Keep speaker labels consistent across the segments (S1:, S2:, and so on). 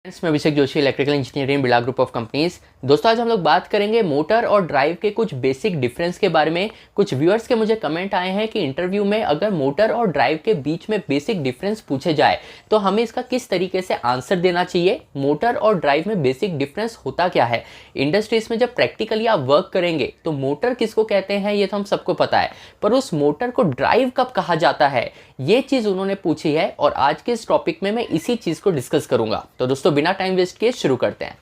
S1: मैं Abhishek Joshi, electrical engineering Birla group of companies. दोस्तों, आज हम लोग बात करेंगे मोटर और ड्राइव के कुछ बेसिक डिफरेंस के बारे में। कुछ व्यूअर्स के मुझे कमेंट आए हैं कि इंटरव्यू में अगर मोटर और ड्राइव के बीच में बेसिक डिफरेंस पूछे जाए तो हमें इसका किस तरीके से आंसर देना चाहिए। मोटर और ड्राइव में बेसिक डिफरेंस होता क्या है, इंडस्ट्रीज में जब प्रैक्टिकली आप वर्क करेंगे तो मोटर किसको कहते हैं ये तो हम सबको पता है, पर उस मोटर को ड्राइव कब कहा जाता है ये चीज उन्होंने पूछी है। और आज के इस टॉपिक में मैं इसी चीज को डिस्कस करूंगा। तो दोस्तों, बिना टाइम वेस्ट किए शुरू करते हैं।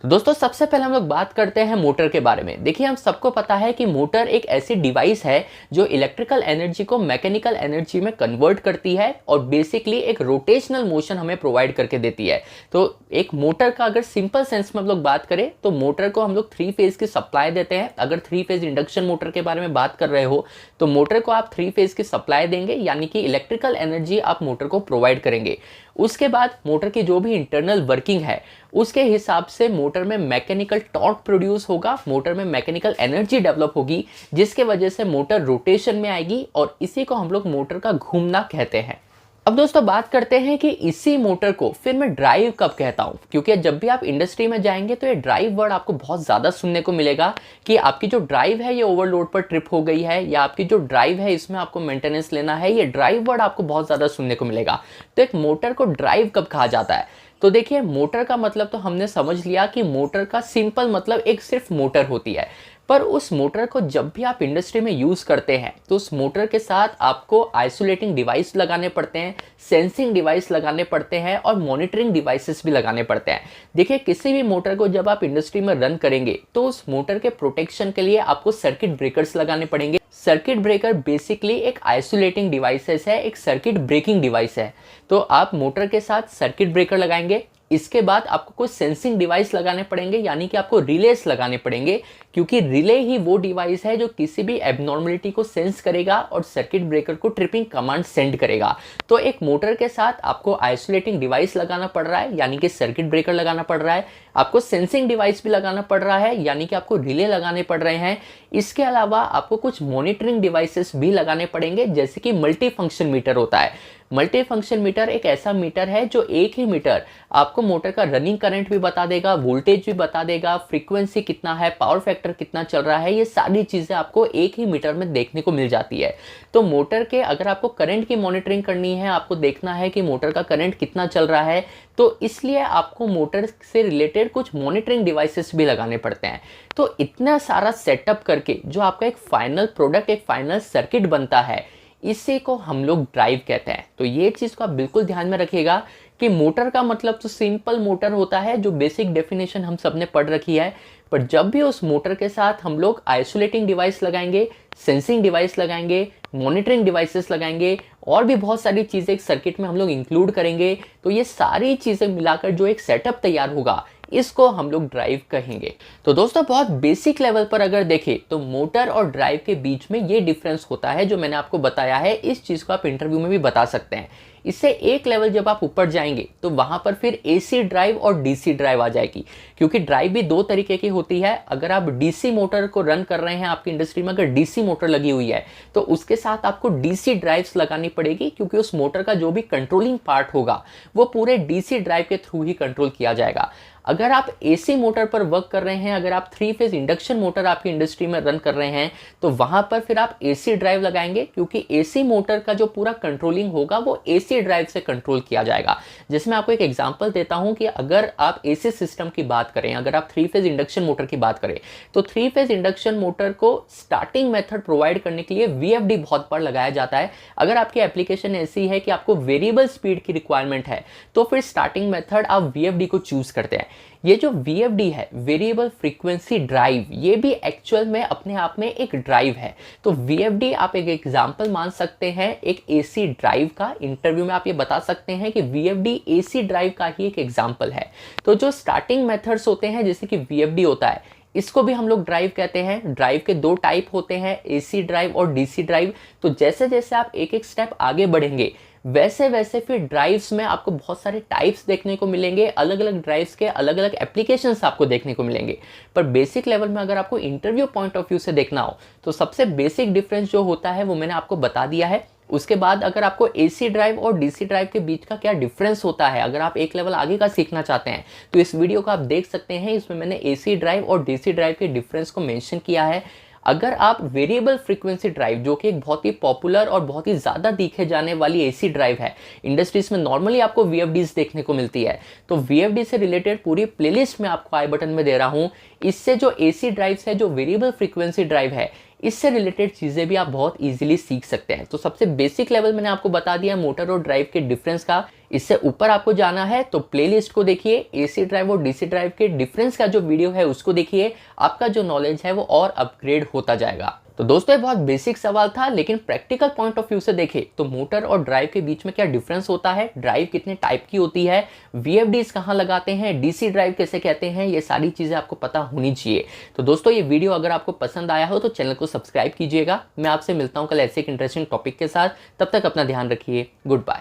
S1: तो दोस्तों, सबसे पहले हम लोग बात करते हैं मोटर के बारे में। देखिए, हम सबको पता है कि मोटर एक ऐसी डिवाइस है जो इलेक्ट्रिकल एनर्जी को मैकेनिकल एनर्जी में कन्वर्ट करती है और बेसिकली एक रोटेशनल मोशन हमें प्रोवाइड करके देती है। तो एक मोटर का अगर सिंपल सेंस में हम लोग बात करें तो मोटर को हम लोग 3 फेज की सप्लाई देते हैं। अगर 3 फेज इंडक्शन मोटर के बारे में बात कर रहे हो तो मोटर को आप 3 फेज की सप्लाई देंगे, यानी कि इलेक्ट्रिकल एनर्जी आप मोटर को प्रोवाइड करेंगे। उसके बाद मोटर की जो भी इंटरनल वर्किंग है उसके हिसाब से मोटर में मैकेनिकल टॉर्क प्रोड्यूस होगा, मोटर में मैकेनिकल एनर्जी डेवलप होगी, जिसके वजह से मोटर रोटेशन में आएगी और इसी को हम लोग मोटर का घूमना कहते हैं। अब दोस्तों, बात करते हैं कि इसी मोटर को फिर मैं ड्राइव कब कहता हूं, क्योंकि जब भी आप इंडस्ट्री में जाएंगे तो ये ड्राइव वर्ड आपको बहुत ज्यादा सुनने को मिलेगा कि आपकी जो ड्राइव है ये ओवरलोड पर ट्रिप हो गई है, या आपकी जो ड्राइव है इसमें आपको मेंटेनेंस लेना है। ये ड्राइव वर्ड आपको बहुत ज्यादा सुनने को मिलेगा। तो एक मोटर को ड्राइव कब कहा जाता है? तो देखिए, मोटर का मतलब तो हमने समझ लिया कि मोटर का सिंपल मतलब एक सिर्फ मोटर होती है, पर उस मोटर को जब भी आप इंडस्ट्री में यूज करते हैं तो उस मोटर के साथ आपको आइसोलेटिंग डिवाइस लगाने पड़ते हैं, सेंसिंग डिवाइस लगाने पड़ते हैं और मॉनिटरिंग डिवाइसेस भी लगाने पड़ते हैं। देखिए, किसी भी मोटर को जब आप इंडस्ट्री में रन करेंगे तो उस मोटर के प्रोटेक्शन के लिए आपको सर्किट ब्रेकर्स लगाने पड़ेंगे। सर्किट ब्रेकर बेसिकली एक आइसोलेटिंग डिवाइसेस है, एक सर्किट ब्रेकिंग डिवाइस है। तो आप मोटर के साथ सर्किट ब्रेकर लगाएंगे, इसके बाद आपको कुछ सेंसिंग डिवाइस लगाने पड़ेंगे, यानी कि आपको रिलेस लगाने पड़ेंगे, क्योंकि रिले ही वो डिवाइस है जो किसी भी एबनॉर्मलिटी को सेंस करेगा और सर्किट ब्रेकर को ट्रिपिंग कमांड सेंड करेगा। तो एक मोटर के साथ आपको आइसोलेटिंग डिवाइस लगाना पड़ रहा है, यानी कि सर्किट ब्रेकर लगाना पड़ रहा है, आपको सेंसिंग डिवाइस भी लगाना पड़ रहा है, यानी कि आपको रिले लगाने पड़ रहे हैं। इसके अलावा आपको कुछ मॉनिटरिंग डिवाइसेस भी लगाने पड़ेंगे, जैसे कि मल्टी फंक्शन मीटर होता है। मल्टी फंक्शन मीटर एक ऐसा मीटर है जो एक ही मीटर आपको मोटर का रनिंग करंट भी बता देगा, वोल्टेज भी बता देगा, फ्रीक्वेंसी कितना है, पावर फैक्टर कितना चल रहा है, ये सारी चीजें आपको एक ही मीटर में देखने को मिल जाती है। तो मोटर के अगर आपको करंट की मॉनिटरिंग करनी है, आपको देखना है कि मोटर का करंट कितना चल रहा है, तो इसलिए आपको मोटर से रिलेटेड कुछ मॉनिटरिंग डिवाइसेस भी लगाने पड़ते हैं। तो इतना सारा सेटअप करके जो आपका एक फाइनल प्रोडक्ट, एक फाइनल सर्किट बनता है, इसी को हम लोग ड्राइव कहते हैं। तो ये चीज को आप बिल्कुल ध्यान में रखिएगा कि मोटर का मतलब तो सिंपल मोटर होता है, जो बेसिक डेफिनेशन हम सबने पढ़ रखी है। पर जब भी उस मोटर के साथ हम लोग आइसोलेटिंग डिवाइस लगाएंगे, सेंसिंग डिवाइस लगाएंगे, मॉनिटरिंग डिवाइसेस लगाएंगे और भी बहुत सारी चीजें एक सर्किट में हम लोग इंक्लूड करेंगे, तो ये सारी चीजें मिलाकर जो एक सेटअप तैयार होगा, इसको हम लोग ड्राइव कहेंगे। तो दोस्तों, बहुत बेसिक लेवल पर अगर देखें तो मोटर और ड्राइव के बीच में ये डिफरेंस होता है जो मैंने आपको बताया है। इस चीज को आप इंटरव्यू में भी बता सकते हैं। इससे एक लेवल जब आप ऊपर जाएंगे तो वहां पर फिर एसी ड्राइव और डीसी ड्राइव आ जाएगी, क्योंकि ड्राइव भी 2 तरीके की होती है। अगर आप डीसी मोटर को रन कर रहे हैं, आपकी इंडस्ट्री में अगर डीसी मोटर लगी हुई है तो उसके साथ आपको डीसी ड्राइव्स लगानी पड़ेगी, क्योंकि उस मोटर का जो भी कंट्रोलिंग पार्ट होगा वो पूरे डीसी ड्राइव के थ्रू ही कंट्रोल किया जाएगा। अगर आप एसी मोटर पर वर्क कर रहे हैं, अगर आप 3 फेज इंडक्शन मोटर आपकी इंडस्ट्री में रन कर रहे हैं, तो वहां पर फिर आप एसी ड्राइव लगाएंगे, क्योंकि एसी मोटर का जो पूरा कंट्रोलिंग होगा वो एसी ड्राइव से कंट्रोल किया जाएगा। जिसमें आपको एक एग्जांपल देता हूं कि अगर आप एसी सिस्टम की बात करें, अगर आप 3 फेज इंडक्शन मोटर की बात करें, तो 3 फेज इंडक्शन मोटर को स्टार्टिंग मेथड प्रोवाइड करने के लिए वीएफडी बहुत बार लगाया जाता है। अगर आपकी एप्लीकेशन ऐसी है कि आपको वेरिएबल स्पीड की रिक्वायरमेंट है, तो फिर स्टार्टिंग मेथड आप वीएफडी को चूज करते हैं। ये जो VFD है, वेरिएबल फ्रीक्वेंसी ड्राइव, ये भी एक्चुअल में अपने आप में एक ड्राइव है। तो VFD आप एक एग्जांपल मान सकते हैं एक AC ड्राइव का। इंटरव्यू में आप ये बता सकते हैं कि VFD AC ड्राइव का ही एक एग्जांपल है। तो जो स्टार्टिंग मेथड्स होते हैं, जैसे कि VFD होता है, इसको भी हम लोग ड्राइव कहते हैं। ड्राइव के 2 टाइप होते हैं, AC ड्राइव और DC ड्राइव। तो जैसे जैसे आप एक एक स्टेप आगे बढ़ेंगे, वैसे वैसे फिर ड्राइव्स में आपको बहुत सारे टाइप्स देखने को मिलेंगे, अलग अलग ड्राइव्स के अलग अलग एप्लीकेशंस आपको देखने को मिलेंगे। पर बेसिक लेवल में अगर आपको इंटरव्यू पॉइंट ऑफ व्यू से देखना हो तो सबसे बेसिक डिफरेंस जो होता है वो मैंने आपको बता दिया है। उसके बाद अगर आपको AC ड्राइव और DC ड्राइव के बीच का क्या डिफरेंस होता है, अगर आप एक लेवल आगे का सीखना चाहते हैं तो इस वीडियो को आप देख सकते हैं। इसमें मैंने AC ड्राइव और DC ड्राइव के डिफरेंस को मेंशन किया है। अगर आप वेरिएबल फ्रीक्वेंसी ड्राइव, जो कि एक बहुत ही पॉपुलर और बहुत ही ज़्यादा देखे जाने वाली AC ड्राइव है, इंडस्ट्रीज में नॉर्मली आपको VFDs देखने को मिलती है, तो VFD से रिलेटेड पूरी प्लेलिस्ट में आपको आई बटन में दे रहा हूँ। इससे जो AC ड्राइव्स है, जो वेरिएबल फ्रीक्वेंसी ड्राइव है, इससे रिलेटेड चीज़ें भी आप बहुत इजीली सीख सकते हैं। तो सबसे बेसिक लेवल मैंने आपको बता दिया मोटर और ड्राइव के डिफरेंस का। इससे ऊपर आपको जाना है तो प्लेलिस्ट को देखिए, AC ड्राइव और DC ड्राइव के डिफरेंस का जो वीडियो है उसको देखिए, आपका जो नॉलेज है वो और अपग्रेड होता जाएगा। तो दोस्तों ये बहुत बेसिक सवाल था, लेकिन प्रैक्टिकल पॉइंट ऑफ व्यू से देखें तो मोटर और ड्राइव के बीच में क्या डिफरेंस होता है, ड्राइव कितने टाइप की होती है, VFDs कहाँ लगाते हैं, DC ड्राइव कैसे कहते हैं, ये सारी चीज़ें आपको पता होनी चाहिए। तो दोस्तों ये वीडियो अगर आपको पसंद आया हो तो चैनल को सब्सक्राइब कीजिएगा। मैं आपसे मिलता हूँ कल ऐसे एक इंटरेस्टिंग टॉपिक के साथ। तब तक अपना ध्यान रखिए। Good bye.